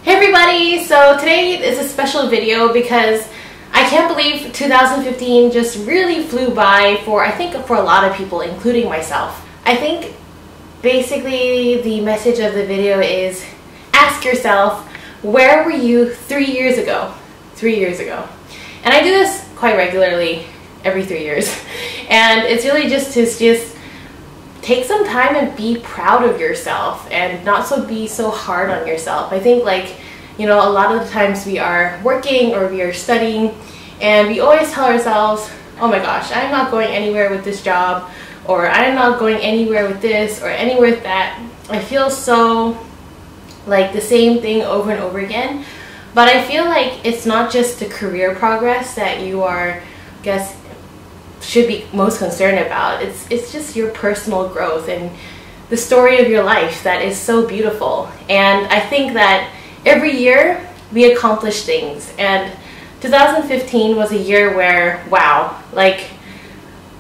Hey everybody! So today is a special video because I can't believe 2015 just really flew by I think for a lot of people, including myself. I think basically the message of the video is ask yourself, where were you 3 years ago? 3 years ago. And I do this quite regularly, every 3 years. And it's really just to take some time and be proud of yourself and not be so hard on yourself. I think, like, you know, a lot of the times we are working or we are studying and we always tell ourselves, oh my gosh, I'm not going anywhere with this job, or I'm not going anywhere with this or anywhere with that. I feel so like the same thing over and over again. But I feel like it's not just the career progress that you are, I guess, should be most concerned about. It's just your personal growth and the story of your life that is so beautiful. And I think that every year we accomplish things, and 2015 was a year where, wow, like,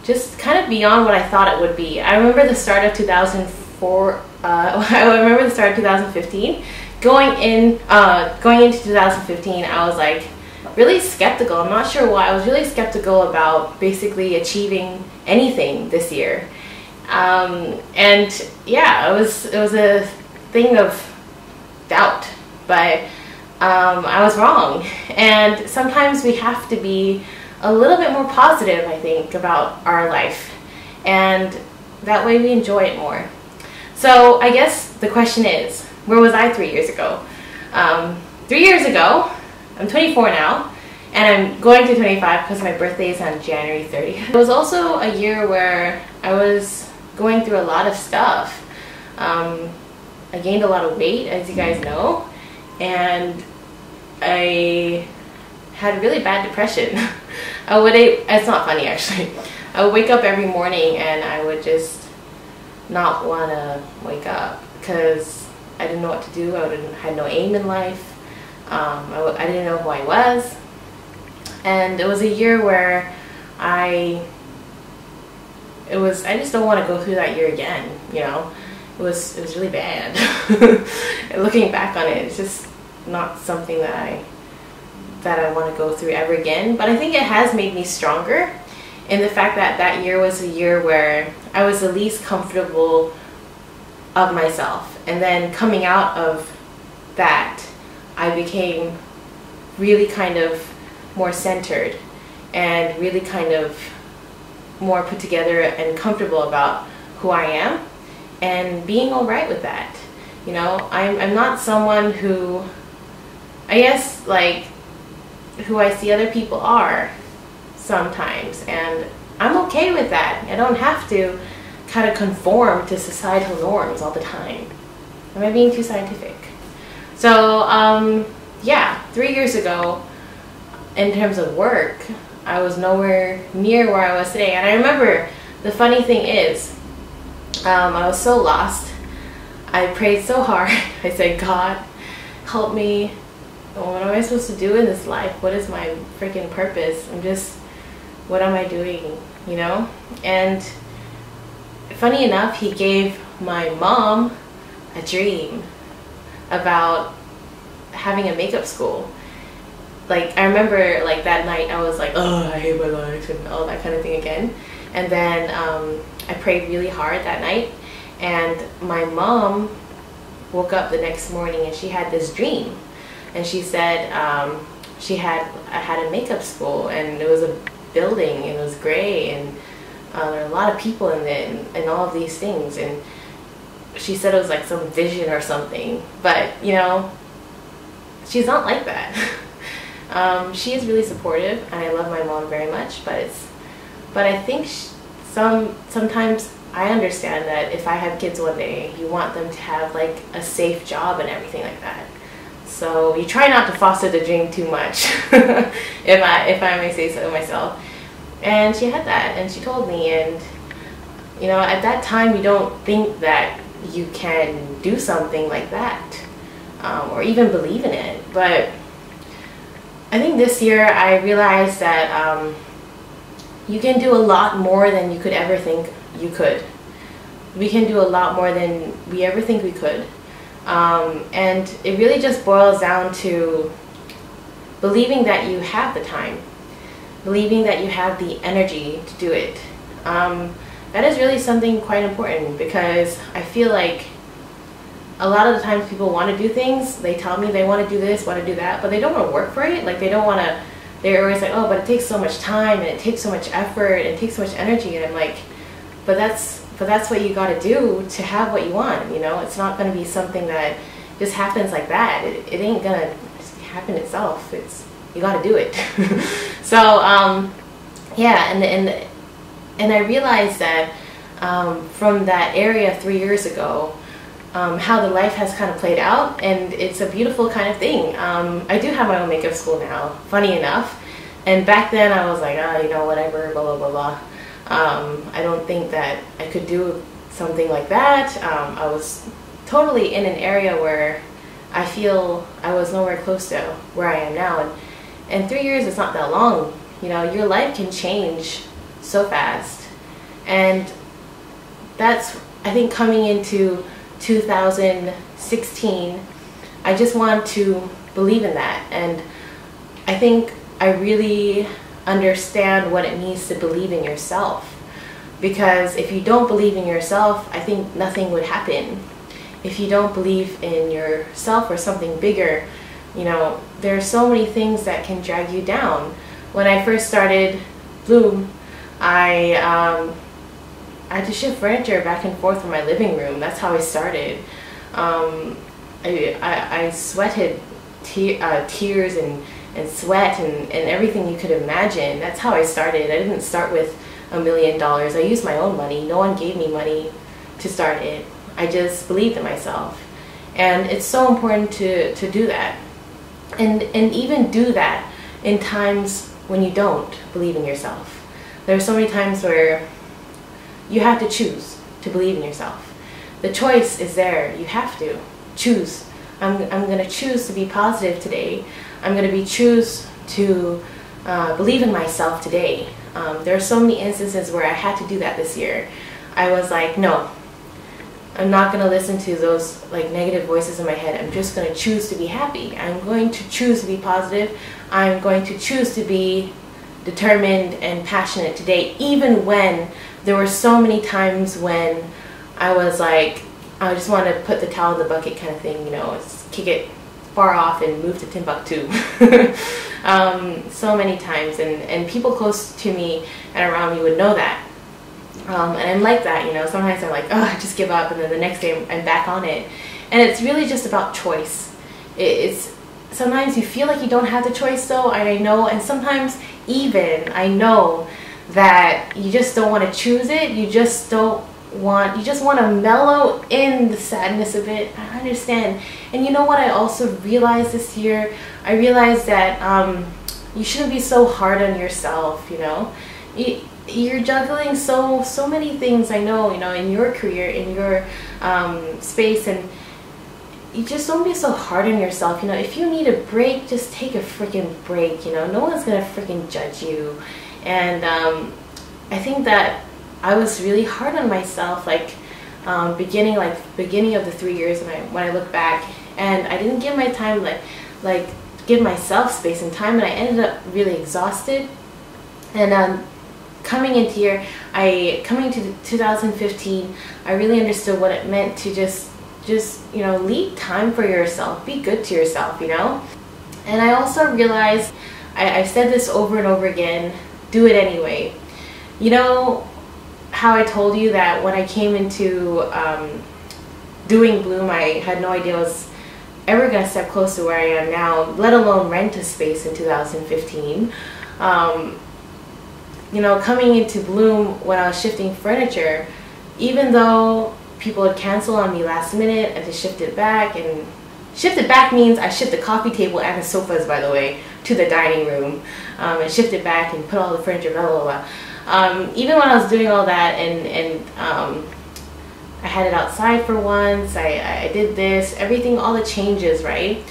just kind of beyond what I thought it would be. I remember the start of 2004, I remember the start of 2015. Going into 2015, I was like really skeptical. I'm not sure why. I was really skeptical about basically achieving anything this year. And yeah, it was a thing of doubt, but I was wrong. And sometimes we have to be a little bit more positive, I think, about our life, and that way we enjoy it more. So I guess the question is, where was I 3 years ago? 3 years ago, I'm 24 now, and I'm going to 25 because my birthday is on January 30th. It was also a year where I was going through a lot of stuff. I gained a lot of weight, as you guys know, and I had really bad depression. It's not funny actually. I would wake up every morning and I would just not want to wake up because I didn't know what to do. I had no aim in life. I didn't know who I was. And it was a year where I just don't want to go through that year again, you know. It was really bad. Looking back on it, it's just not something that I want to go through ever again. But I think it has made me stronger in the fact that that year was a year where I was the least comfortable of myself. And then coming out of that, I became really kind of more centered and really kind of more put together and comfortable about who I am and being all right with that. You know, I'm not someone who, I guess, like, who I see other people are sometimes, and I'm okay with that. I don't have to kind of conform to societal norms all the time. Am I being too scientific? So yeah, 3 years ago, in terms of work, I was nowhere near where I was today. And I remember, the funny thing is, I was so lost. I prayed so hard. I said, God, help me. What am I supposed to do in this life? What is my freaking purpose? What am I doing, you know? And funny enough, he gave my mom a dream about having a makeup school. Like, I remember, like, that night I was like, oh, I hate my life and all that kind of thing again. And then I prayed really hard that night, and my mom woke up the next morning and she had this dream. And she said I had a makeup school, and it was a building, and it was gray, and there were a lot of people in it, and all of these things. And she said it was like some vision or something. But, you know, she's not like that. She is really supportive, and I love my mom very much. But I think sometimes I understand that if I have kids one day, you want them to have like a safe job and everything like that. So you try not to foster the dream too much, if I may say so myself. And she had that, and she told me, and you know, at that time you don't think that you can do something like that, or even believe in it. But I think this year I realized that you can do a lot more than you could ever think you could. We can do a lot more than we ever think we could. And it really just boils down to believing that you have the time, believing that you have the energy to do it. That is really something quite important, because I feel like a lot of the times people want to do things, they tell me they want to do this, want to do that, but they don't want to work for it. Like, they don't want to, they're always like, oh, but it takes so much time and it takes so much effort and it takes so much energy. And I'm like, but that's what you got to do to have what you want, you know? It's not going to be something that just happens like that. It ain't going to happen itself. You got to do it. So, yeah, and I realized that from that area 3 years ago, how the life has kind of played out, and it's a beautiful kind of thing. I do have my own makeup school now, funny enough, and back then I was like, oh, you know, whatever, blah, blah, blah, blah. I don't think that I could do something like that. I was totally in an area where I feel I was nowhere close to where I am now, and 3 years is not that long. You know, your life can change so fast, and that's, I think, coming into 2016, I just want to believe in that. And I think I really understand what it means to believe in yourself, because if you don't believe in yourself, I think nothing would happen. If you don't believe in yourself or something bigger, you know, there are so many things that can drag you down. When I first started Bloom, I had to shift furniture back and forth from my living room. That's how I started. I sweated tears and sweat and everything you could imagine. That's how I started. I didn't start with $1 million. I used my own money. No one gave me money to start it. I just believed in myself. And it's so important to do that. And even do that in times when you don't believe in yourself. There are so many times where you have to choose to believe in yourself. The choice is there. You have to choose. I'm going to choose to be positive today. I'm going to choose to believe in myself today. There are so many instances where I had to do that this year. I was like, no, I'm not going to listen to those like negative voices in my head. I'm just going to choose to be happy. I'm going to choose to be positive. I'm going to choose to be determined and passionate today, even when there were so many times when I was like, I just want to put the towel in the bucket kind of thing, you know, just kick it far off and move to Timbuktu. So many times, and people close to me and around me would know that. And I'm like that, you know, sometimes I'm like, oh, I just give up, and then the next day I'm back on it. And it's really just about choice. It's sometimes you feel like you don't have the choice though, and I know, and sometimes even I know that you just don't want to choose it. You just want to mellow in the sadness of it. I understand. And you know what I also realized this year? I realized that you shouldn't be so hard on yourself, you know. You're juggling so many things, I know, you know, in your career, in your space, and you just don't be so hard on yourself. You know, if you need a break, just take a freaking break, you know. No one's gonna freaking judge you. And I think that I was really hard on myself, like beginning of the 3 years, when I look back, and I didn't give my time, like give myself space and time, and I ended up really exhausted. And coming to 2015, I really understood what it meant to just you know, leave time for yourself, be good to yourself, you know. And I also realized, I've said this over and over again, do it anyway. You know how I told you that when I came into doing Bloom, I had no idea I was ever going to step close to where I am now, let alone rent a space in 2015. You know, coming into Bloom when I was shifting furniture, even though people would cancel on me last minute and to shift it back, and shift it back means I shift the coffee table and the sofas, by the way, to the dining room, and shift it back and put all the furniture, blah, blah, blah. Even when I was doing all that, and I had it outside for once, I did this, everything, all the changes, right?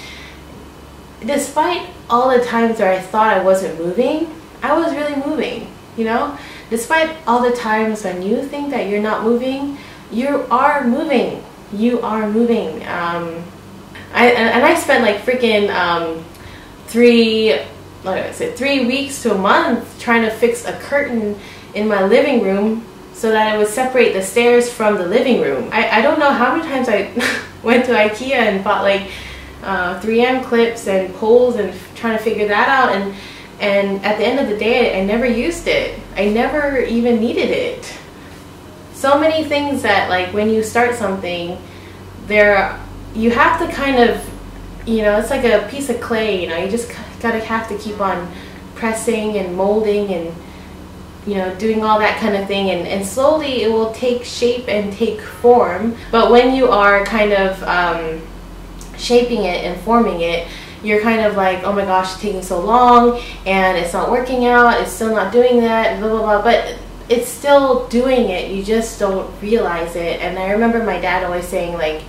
Despite all the times where I thought I wasn't moving, I was really moving, you know? Despite all the times when you think that you're not moving, you are moving. you are moving. I spent like freaking 3 weeks to a month trying to fix a curtain in my living room so that it would separate the stairs from the living room. I don't know how many times I went to IKEA and bought like 3M clips and poles and trying to figure that out, and at the end of the day I never used it. I never even needed it. So many things that, like, when you start something, you have to kind of, you know, it's like a piece of clay, you know, you just have to keep on pressing and molding and, you know, doing all that kind of thing, and slowly it will take shape and take form. But when you are kind of shaping it and forming it, you're kind of like, oh my gosh, it's taking so long and it's not working out, it's still not doing that, blah blah blah, but it's still doing it, you just don't realize it. And I remember my dad always saying, like,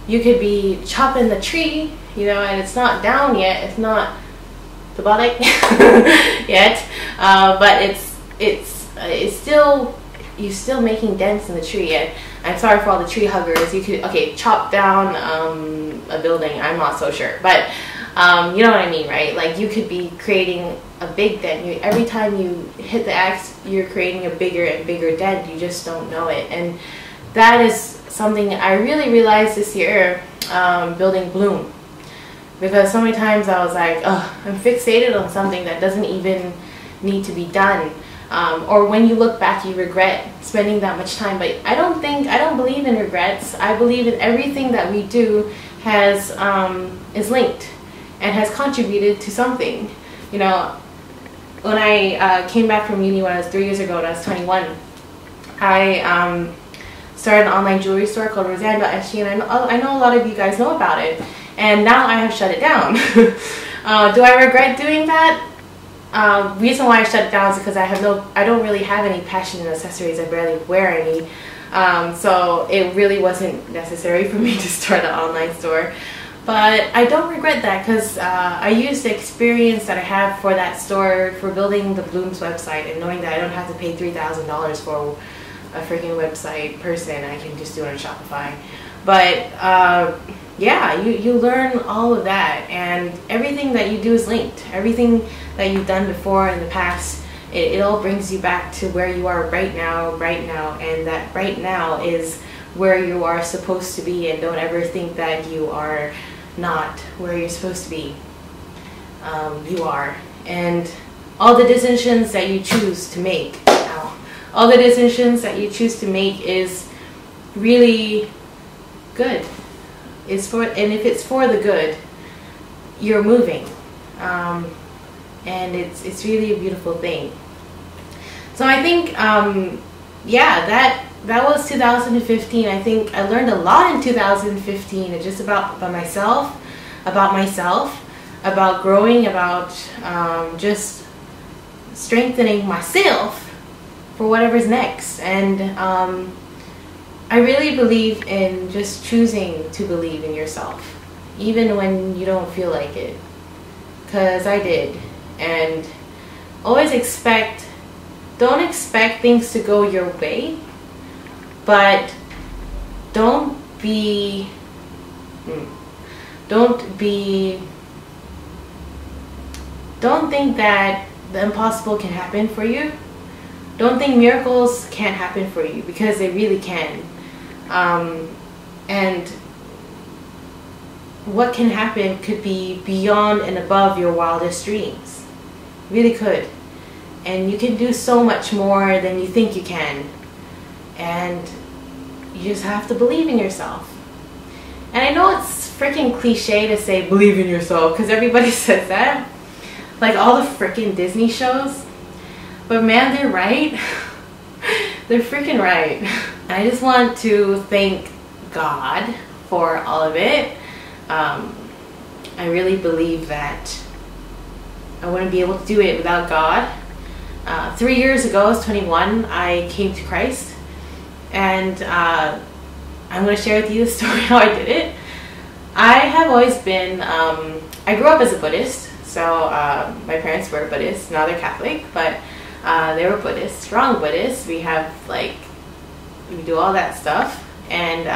you could be chopping the tree, you know, and it's not down yet, it's not the buttock yet, but it's still, you're still making dents in the tree. And I'm sorry for all the tree huggers. You could, okay, chop down a building, I'm not so sure, but you know what I mean, right? Like, you could be creating a big dent. Every time you hit the axe, you're creating a bigger and bigger dent. You just don't know it. And that is something I really realized this year, building Bloom. Because so many times I was like, oh, I'm fixated on something that doesn't even need to be done. Or when you look back, you regret spending that much time. But I don't believe in regrets. I believe in everything that we do is linked and has contributed to something. You know, when I came back from uni when I was 3 years ago, when I was 21, I started an online jewelry store called Roseanne.sg, and I know a lot of you guys know about it. And now I have shut it down. Do I regret doing that? Reason why I shut it down is because I don't really have any passion in accessories. I barely wear any. So it really wasn't necessary for me to start an online store. But I don't regret that, because I used the experience that I have for that store for building the Bloom's website, and knowing that I don't have to pay $3,000 for a freaking website person. I can just do it on Shopify. But yeah, you learn all of that, and everything that you do is linked. Everything that you've done before in the past, it all brings you back to where you are right now, and that right now is where you are supposed to be. And don't ever think that you are not where you're supposed to be. You are. And all the decisions that you choose to make, all the decisions that you choose to make is really good. And if it's for the good, you're moving, and it's really a beautiful thing. So I think, yeah, that was 2015. I think I learned a lot in 2015, just about myself, about growing, about just strengthening myself for whatever's next. And I really believe in just choosing to believe in yourself, even when you don't feel like it, because I did. And always don't expect things to go your way, but don't think that the impossible can happen for you. Don't think miracles can't happen for you, because they really can. And what can happen could be beyond and above your wildest dreams. Really could. And you can do so much more than you think you can. And you just have to believe in yourself. And I know it's freaking cliche to say believe in yourself, because everybody says that, like all the freaking Disney shows. But man, they're right. They're freaking right. And I just want to thank God for all of it. I really believe that I wouldn't be able to do it without God. 3 years ago, I was 21, I came to Christ. And I'm going to share with you the story how I did it. I have always been, I grew up as a Buddhist. So my parents were Buddhists, now they're Catholic, but they were Buddhists, strong Buddhists. We have, like, we do all that stuff. And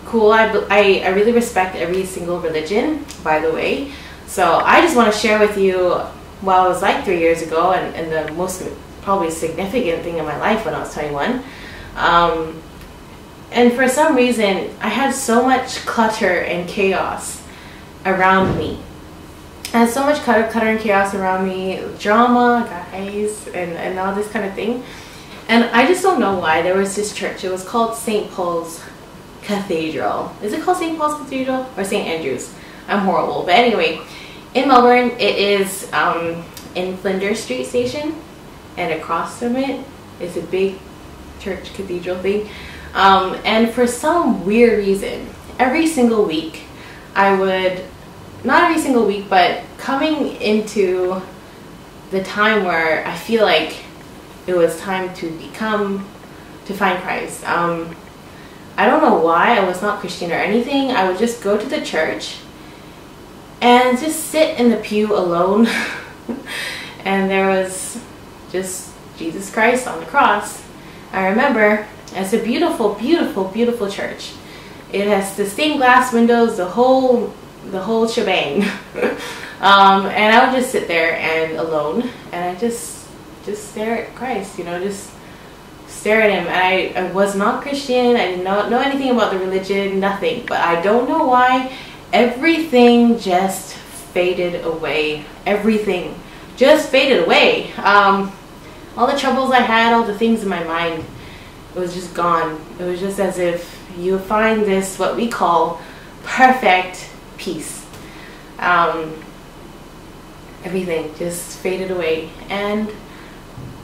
cool. I really respect every single religion, by the way. So I just want to share with you what I was like 3 years ago, and the most probably significant thing in my life when I was 21. And for some reason, I had so much clutter and chaos around me. I had so much clutter and chaos around me, drama, guys, and all this kind of thing. And I just don't know why. There was this church. It was called St. Paul's Cathedral. Is it called St. Paul's Cathedral or St. Andrew's? I'm horrible. But anyway, in Melbourne, it is in Flinders Street Station. And across from it is a big church cathedral thing. And for some weird reason, every single week, I would, not every single week, but coming into the time where I feel like it was time to find Christ. I don't know why. I was not Christian or anything. I would just go to the church and just sit in the pew alone. And there was just Jesus Christ on the cross. I remember it's a beautiful, beautiful, beautiful church. It has the stained glass windows, the whole shebang. And I would just sit there and alone, and I just stare at Christ, you know, just stare at him. And I was not Christian. I didn't know anything about the religion, nothing. But I don't know why everything just faded away. Everything just faded away. All the troubles I had, all the things in my mind, it was just gone. It was just as if you find this, what we call perfect peace. Everything just faded away. And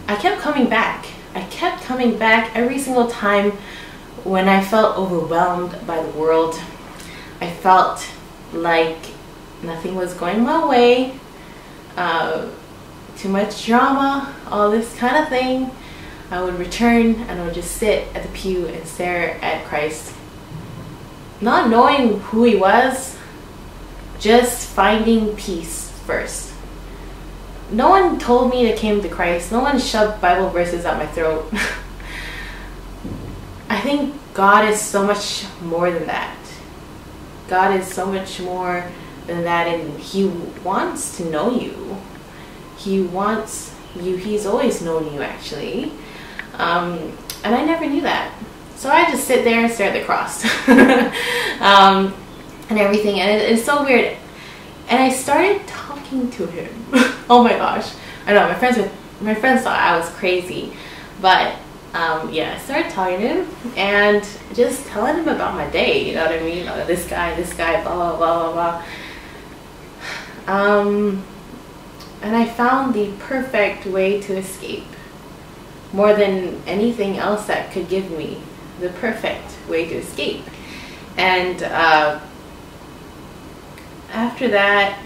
I kept coming back. I kept coming back every single time when I felt overwhelmed by the world. I felt like nothing was going my way. Too much drama, all this kind of thing. I would return and I would just sit at the pew and stare at Christ, not knowing who he was, just finding peace first. No one told me to come to Christ. No one shoved Bible verses out my throat. I think God is so much more than that. God is so much more than that, and he wants to know you. He wants you. He's always known you, actually. And I never knew that. So I just sit there and stare at the cross. And everything. And it's so weird. And I started talking to him. Oh my gosh. I know, my friends thought I was crazy. But yeah, I started talking to him and just telling him about my day. You know what I mean? Oh, this guy, blah, blah, blah, blah, blah. And I found the perfect way to escape. More than anything else that could give me the perfect way to escape. And after that,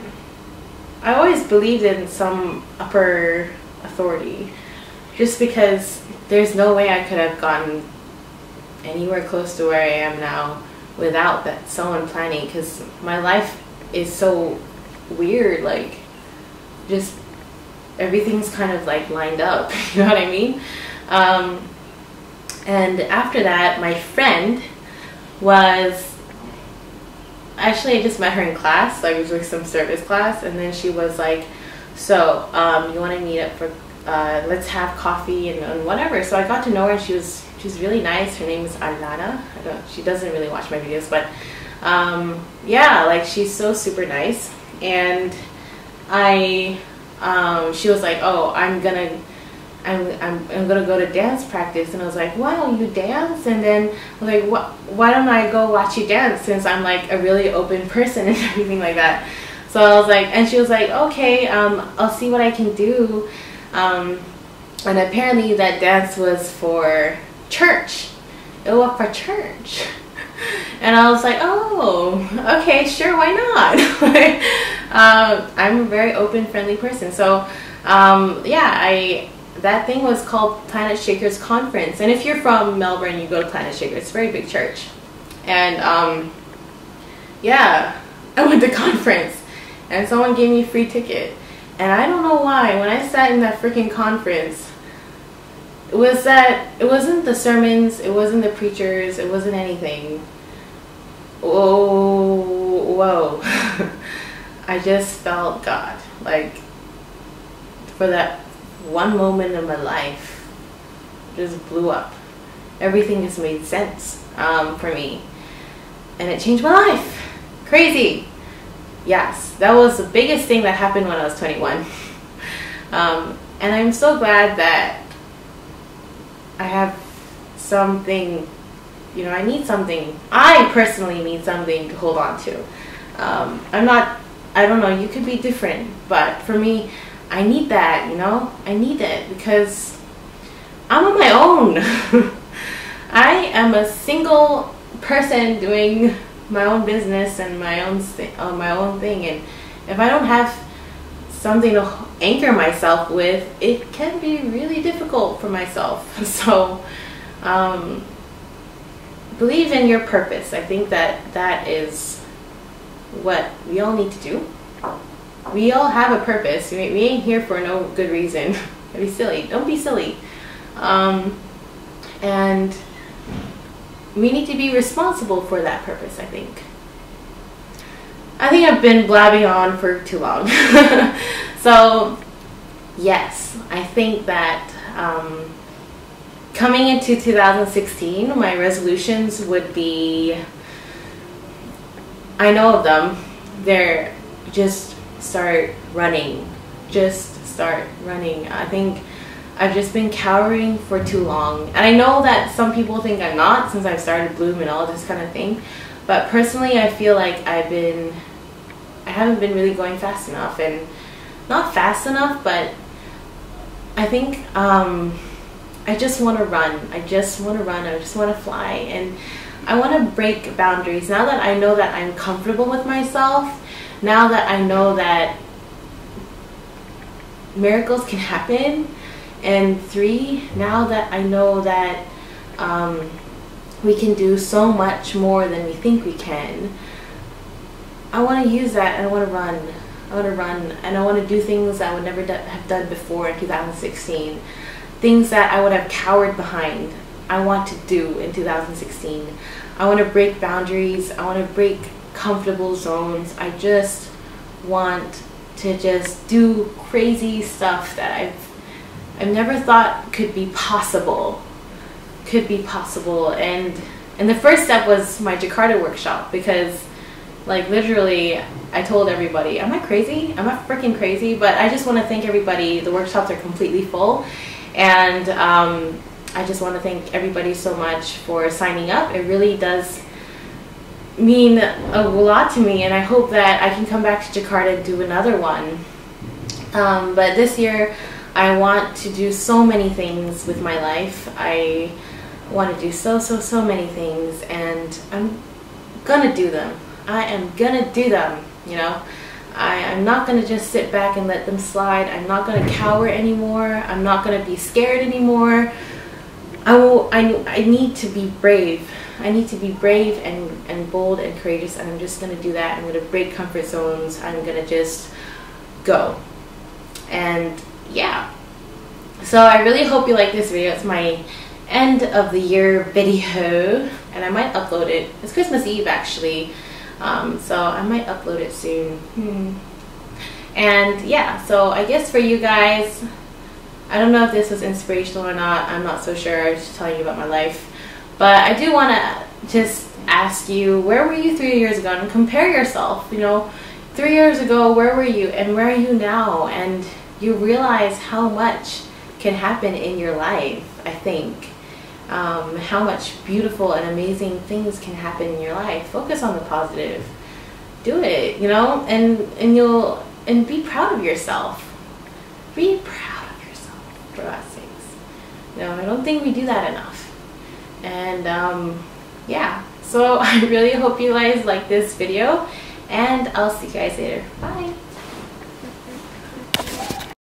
I always believed in some upper authority, just because there's no way I could have gotten anywhere close to where I am now without that someone planning, because my life is so weird, like just everything's kind of like lined up, you know what I mean? And after that, my friend was, actually I just met her in class, like it was like some service class, and then she was like, so you want to meet up for let's have coffee and whatever. So I got to know her, and she's really nice. Her name is Ariana. She doesn't really watch my videos, but yeah, like she's so super nice. And she was like, oh, I'm gonna go to dance practice. And I was like, wow, you dance? And then I was like, why don't I go watch you dance, since I'm like a really open person and everything like that. So I was like, and she was like, okay, I'll see what I can do. And apparently that dance was for church. It was for church. And I was like, oh, okay, sure, why not? I'm a very open, friendly person. So yeah, that thing was called Planet Shakers Conference. And if you're from Melbourne, you go to Planet Shakers. It's a very big church. And yeah, I went to conference, and someone gave me a free ticket. And I don't know why, when I sat in that freaking conference, it wasn't the sermons, it wasn't the preachers, it wasn't anything. whoa. I just felt God. Like, for that one moment in my life, just blew up. Everything just made sense for me. And it changed my life. Crazy. Yes, that was the biggest thing that happened when I was 21. And I'm so glad that I have something, you know, I personally need something to hold on to. I don't know, you could be different, but for me, I need that, you know? I need it because I'm on my own. I am a single person doing my own business and my own thing, and if I don't have something to anchor myself with, it can be really difficult for myself. So believe in your purpose. I think that is what we all need to do. We all have a purpose. We ain't here for no good reason. Be silly. Don't be silly. And we need to be responsible for that purpose, I think. I've been blabbing on for too long. So, yes, I think that coming into 2016, my resolutions would be, I know of them, they're just start running. Just start running. I think I've just been cowering for too long. And I know that some people think I'm not, since I've started Bloom and all this kind of thing. But personally, I feel like I haven't been really going fast enough. And not fast enough, but I think I just want to run. I just want to run. I just want to fly. And I want to break boundaries. Now that I know that I'm comfortable with myself, now that I know that miracles can happen, and 3, now that I know that we can do so much more than we think we can, I want to use that, and I want to run. I want to run, and I want to do things that I would never have done before in 2016. Things that I would have cowered behind, I want to do in 2016. I want to break boundaries. I want to break comfortable zones. I just want to just do crazy stuff that I've never thought could be possible. And the first step was my Jakarta workshop, because like literally I told everybody, am I crazy? Am I freaking crazy? But I just want to thank everybody. The workshops are completely full, and I just want to thank everybody so much for signing up. It really does mean a lot to me, and I hope that I can come back to Jakarta and do another one. But this year I want to do so many things with my life. I want to do so many things, and I'm gonna do them. I am gonna do them, you know. I'm not gonna just sit back and let them slide. I'm not gonna cower anymore. I'm not gonna be scared anymore. I need to be brave. I need to be brave and bold and courageous, and I'm just gonna do that. I'm gonna break comfort zones. I'm gonna just go. And yeah, so I really hope you like this video. It's my end of the year video, and I might upload it. It's Christmas Eve actually, so I might upload it soon. And yeah, so I guess for you guys, I don't know if this was inspirational or not. I'm not so sure. I was just telling you about my life, but I do want to just ask you, where were you 3 years ago, and compare yourself. You know, 3 years ago, where were you and where are you now? And you realize how much can happen in your life. I think how much beautiful and amazing things can happen in your life. Focus on the positive. Do it, you know, and be proud of yourself. Be proud of yourself, for God's sakes. No, I don't think we do that enough. And yeah, so I really hope you guys like this video, and I'll see you guys later. Bye.